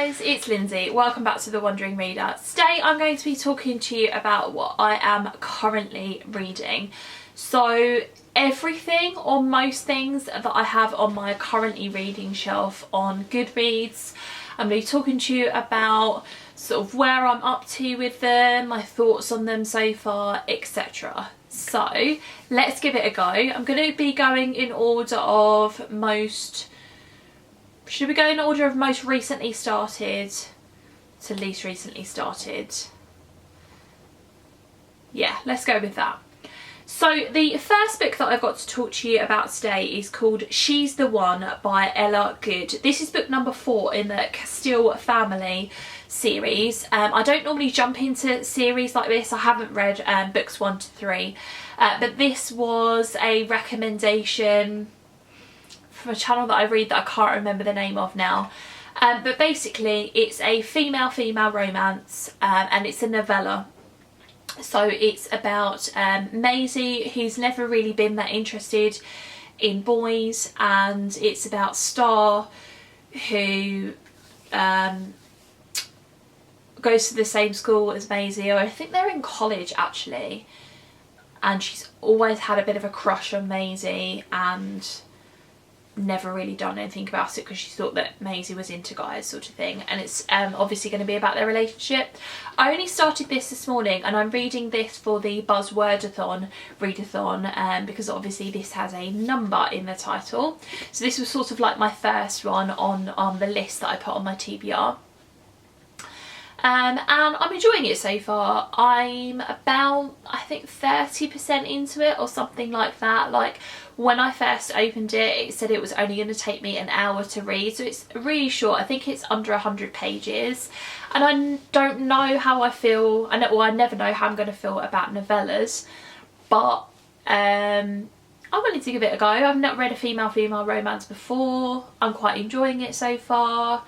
guys, it's Lindsay. Welcome back to The Wandering Reader. Today I'm going to be talking to you about what I am currently reading. So everything or most things that I have on my currently reading shelf on Goodreads. I'm going to be talking to you about sort of where I'm up to with them, my thoughts on them so far, etc. So let's give it a go. I'm going to be going in order of most... Should we go in order of most recently started to least recently started? Yeah, let's go with that. So the first book that I've got to talk to you about today is called She's the One by Ella Good. This is book number 4 in the Castile family series. I don't normally jump into series like this. I haven't read books 1 to 3, but this was a recommendation from a channel that I read that I can't remember the name of now. But basically it's a female-female romance, and it's a novella. So it's about Maisie, who's never really been that interested in boys, and it's about Star, who goes to the same school as Maisie, or I think they're in college actually, and she's always had a bit of a crush on Maisie and never really done anything about it because she thought that Maisie was into guys, sort of thing. And it's obviously going to be about their relationship. I only started this morning and I'm reading this for the Buzzwordathon readathon, because obviously this has a number in the title. So this was sort of like my first one on the list that I put on my TBR. And I'm enjoying it so far. I'm about, I think, 30% into it or something like that. Like when I first opened it, it said it was only going to take me an hour to read, so it's really short. I think it's under 100 pages, and I don't know how I feel. I never know how I'm going to feel about novellas, but I'm willing to give it a go. I've not read a female-female romance before. I'm quite enjoying it so far.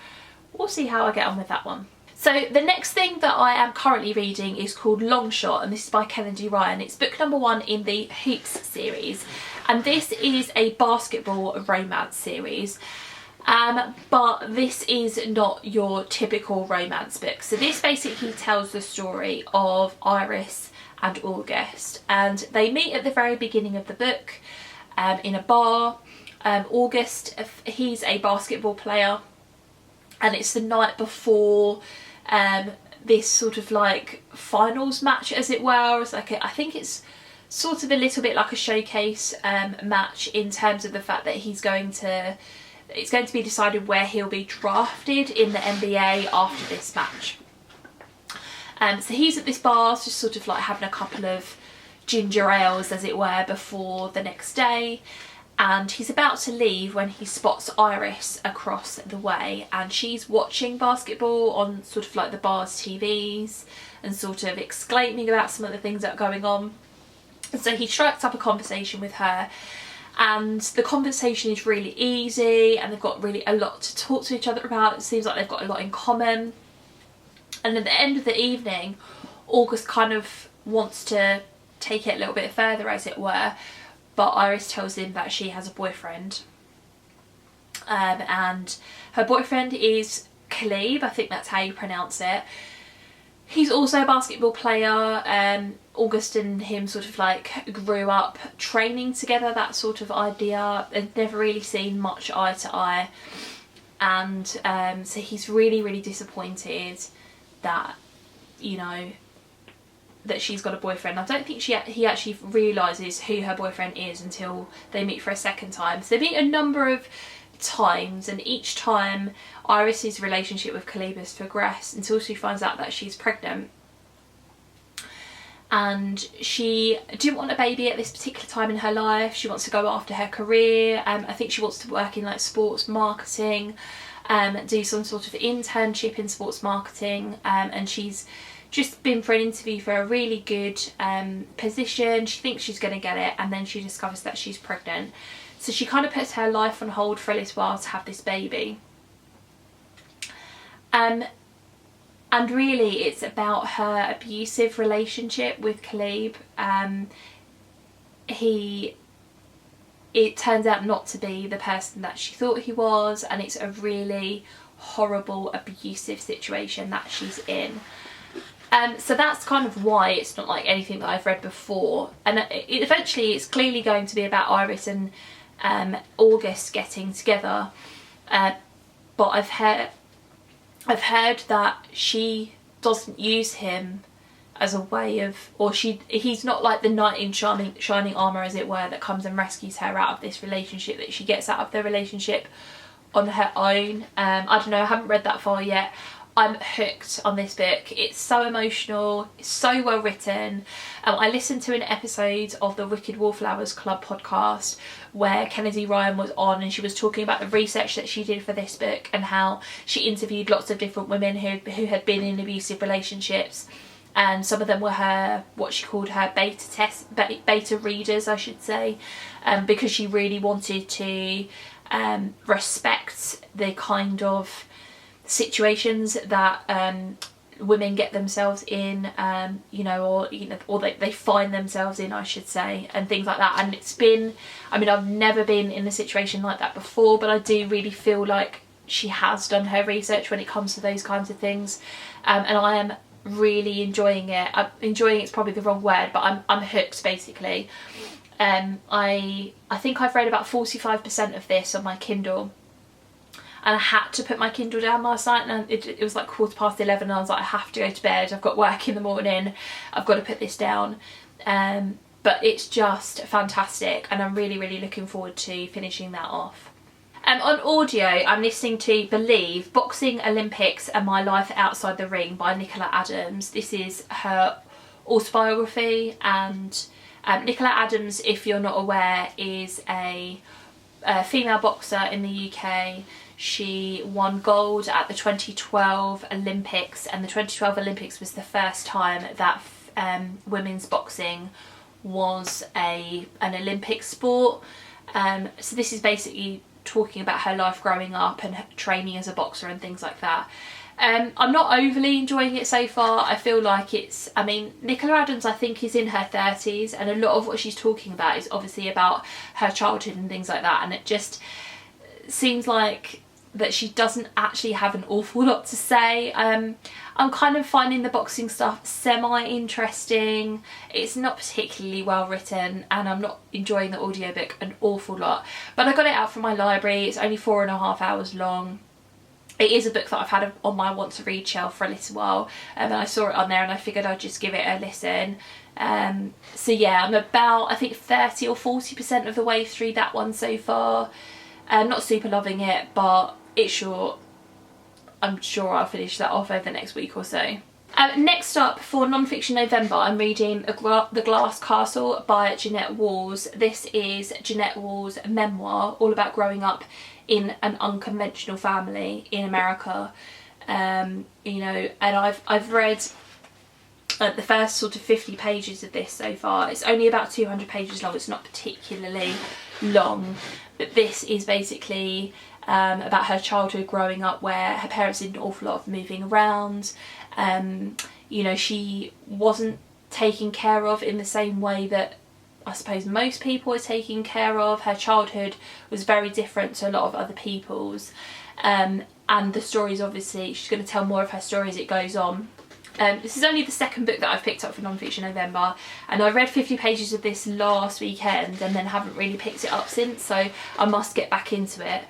We'll see how I get on with that one. So the next thing that I am currently reading is called Longshot, and this is by Kennedy Ryan. It's book number 1 in the Hoops series, and this is a basketball romance series. But this is not your typical romance book. So this basically tells the story of Iris and August, and they meet at the very beginning of the book in a bar. August, he's a basketball player, and it's the night before this sort of like finals match, as it were. It's like I think it's sort of a little bit like a showcase match in terms of the fact that it's going to be decided where he'll be drafted in the NBA after this match. So he's at this bar just sort of like having a couple of ginger ales, as it were, before the next day. And he's about to leave when he spots Iris across the way, and she's watching basketball on sort of like the bar's TVs and sort of exclaiming about some of the things that are going on. And so he strikes up a conversation with her, and the conversation is really easy and they've got really a lot to talk to each other about. It seems like they've got a lot in common. And at the end of the evening, August kind of wants to take it a little bit further, as it were. But Iris tells him that she has a boyfriend, and her boyfriend is Caleb, I think that's how you pronounce it. He's also a basketball player. August and him sort of like grew up training together, that sort of idea. They've never really seen much eye to eye, and so he's really, really disappointed that, you know, that she's got a boyfriend. I don't think he actually realises who her boyfriend is until they meet for a second time. So they meet a number of times, and each time Iris's relationship with Caleb has progressed until she finds out that she's pregnant. And she didn't want a baby at this particular time in her life. She wants to go after her career. I think she wants to work in like sports marketing, do some sort of internship in sports marketing, and she's just been for an interview for a really good position. She thinks she's going to get it, and then she discovers that she's pregnant. So she kind of puts her life on hold for a little while to have this baby. And really it's about her abusive relationship with Caleb. It turns out not to be the person that she thought he was, and it's a really horrible abusive situation that she's in. So that's kind of why it's not like anything that I've read before, and eventually it's clearly going to be about Iris and August getting together, but I've heard that she doesn't use him as a way of, or he's not like the knight in shining armour, as it were, that comes and rescues her out of this relationship, that she gets out of the relationship on her own. I don't know, I haven't read that far yet. I'm hooked on this book. It's so emotional, it's so well written. I listened to an episode of the Wicked Wallflowers Club podcast where Kennedy Ryan was on, and she was talking about the research that she did for this book and how she interviewed lots of different women who had been in abusive relationships, and some of them were what she called her beta readers, I should say, because she really wanted to respect the kind of situations that women get themselves in, or they find themselves in, I should say, and things like that. And it's been, I mean, I've never been in a situation like that before, but I do really feel like she has done her research when it comes to those kinds of things, and I am really enjoying it. Enjoying it's probably the wrong word, but I'm hooked basically. I think I've read about 45% of this on my Kindle, and I had to put my Kindle down last night, and it was like 11:15, and I was like, I have to go to bed, I've got work in the morning, I've got to put this down. But it's just fantastic, and I'm really, really looking forward to finishing that off. On audio, I'm listening to Believe, Boxing Olympics and My Life Outside the Ring by Nicola Adams. This is her autobiography, and Nicola Adams, if you're not aware, is a female boxer in the UK. She won gold at the 2012 Olympics, and the 2012 Olympics was the first time that women's boxing was an Olympic sport. So this is basically talking about her life growing up and training as a boxer and things like that. I'm not overly enjoying it so far. I feel like Nicola Adams, I think, is in her 30s, and a lot of what she's talking about is obviously about her childhood and things like that, and it just seems like that she doesn't actually have an awful lot to say. I'm kind of finding the boxing stuff semi-interesting. It's not particularly well written, and I'm not enjoying the audiobook an awful lot, but I got it out from my library. It's only 4.5 hours long. It is a book that I've had on my want to read shelf for a little while, and I saw it on there and I figured I'd just give it a listen. So yeah, I'm about, I think, 30 or 40% of the way through that one so far. Not super loving it, but it's short. I'm sure I'll finish that off over the next week or so. Next up, for non-fiction November, I'm reading The Glass Castle by Jeanette Walls. This is Jeanette Walls' memoir, all about growing up in an unconventional family in America. And I've read the first sort of 50 pages of this so far. It's only about 200 pages long. It's not particularly long, but this is basically about her childhood growing up, where her parents did an awful lot of moving around. She wasn't taken care of in the same way that I suppose most people are taken care of. Her childhood was very different to a lot of other people's, and the stories, obviously she's going to tell more of her story as it goes on. This is only the second book that I've picked up for non-fiction November, and I read 50 pages of this last weekend and then haven't really picked it up since, so I must get back into it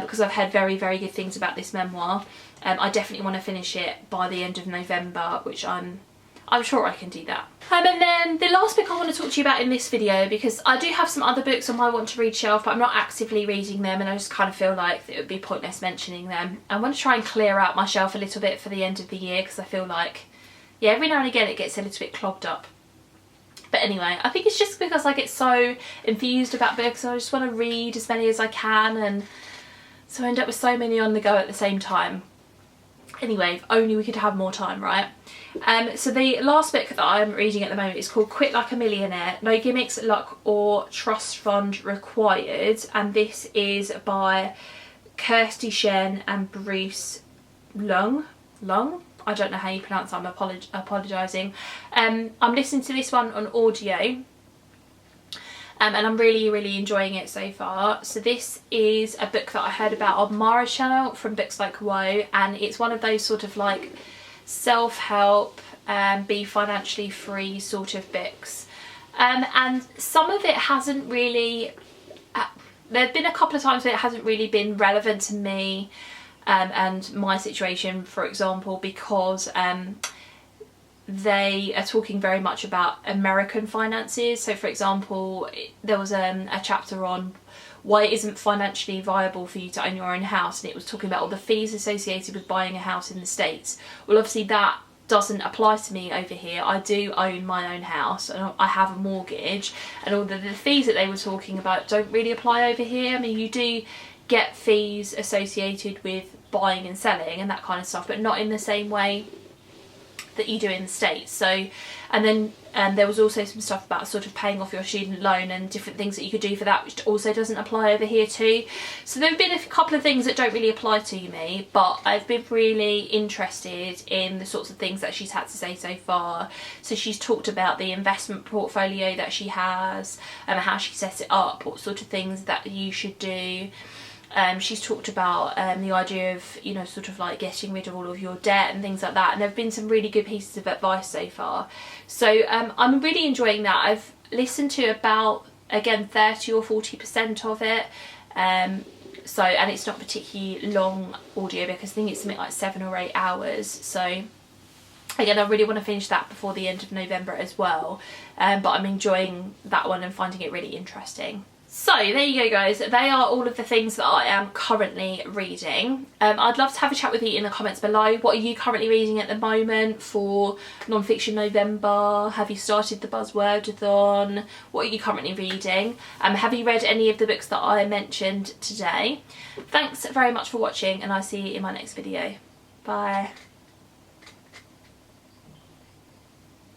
because I've heard very, very good things about this memoir. I definitely want to finish it by the end of November, which I'm sure I can do that. And then the last book I want to talk to you about in this video, because I do have some other books on my want to read shelf, but I'm not actively reading them, and I just kind of feel like it would be pointless mentioning them. I want to try and clear out my shelf a little bit for the end of the year, because I feel like, yeah, every now and again it gets a little bit clogged up. But anyway, I think it's just because I get so enthused about books, and I just want to read as many as I can, and so I end up with so many on the go at the same time. Anyway, if only we could have more time, right? So the last book that I'm reading at the moment is called Quit Like a Millionaire, No Gimmicks, Luck or Trust Fund Required, and this is by Kirsty Shen and Bruce Lung? I don't know how you pronounce that, I'm apologising. I'm listening to this one on audio, and I'm really enjoying it so far. So this is a book that I heard about on Mara's channel from Books Like Woe, and it's one of those sort of like self-help be financially free sort of books, and some of it hasn't really there have been a couple of times where it hasn't really been relevant to me and my situation, for example, because they are talking very much about American finances. So for example, there was a chapter on why it isn't financially viable for you to own your own house, and it was talking about all the fees associated with buying a house in the States. Well, obviously that doesn't apply to me over here. I do own my own house and I have a mortgage, and all the fees that they were talking about don't really apply over here. I mean, you do get fees associated with buying and selling and that kind of stuff, but not in the same way that you do in the States. So, and then there was also some stuff about sort of paying off your student loan and different things that you could do for that, which also doesn't apply over here too. So there have been a couple of things that don't really apply to me, but I've been really interested in the sorts of things that she's had to say so far. So she's talked about the investment portfolio that she has and how she sets it up, what sort of things that you should do. She's talked about the idea of, you know, sort of like getting rid of all of your debt and things like that, and there have been some really good pieces of advice so far. So I'm really enjoying that. I've listened to about, again, 30 or 40% of it, so, and it's not particularly long audio because I think it's something like 7 or 8 hours. So again, I really want to finish that before the end of November as well, but I'm enjoying that one and finding it really interesting. So there you go, guys. They are all of the things that I am currently reading. I'd love to have a chat with you in the comments below. What are you currently reading at the moment for Nonfiction November? Have you started the Buzzwordathon? What are you currently reading? Have you read any of the books that I mentioned today? Thanks very much for watching, and I'll see you in my next video. Bye.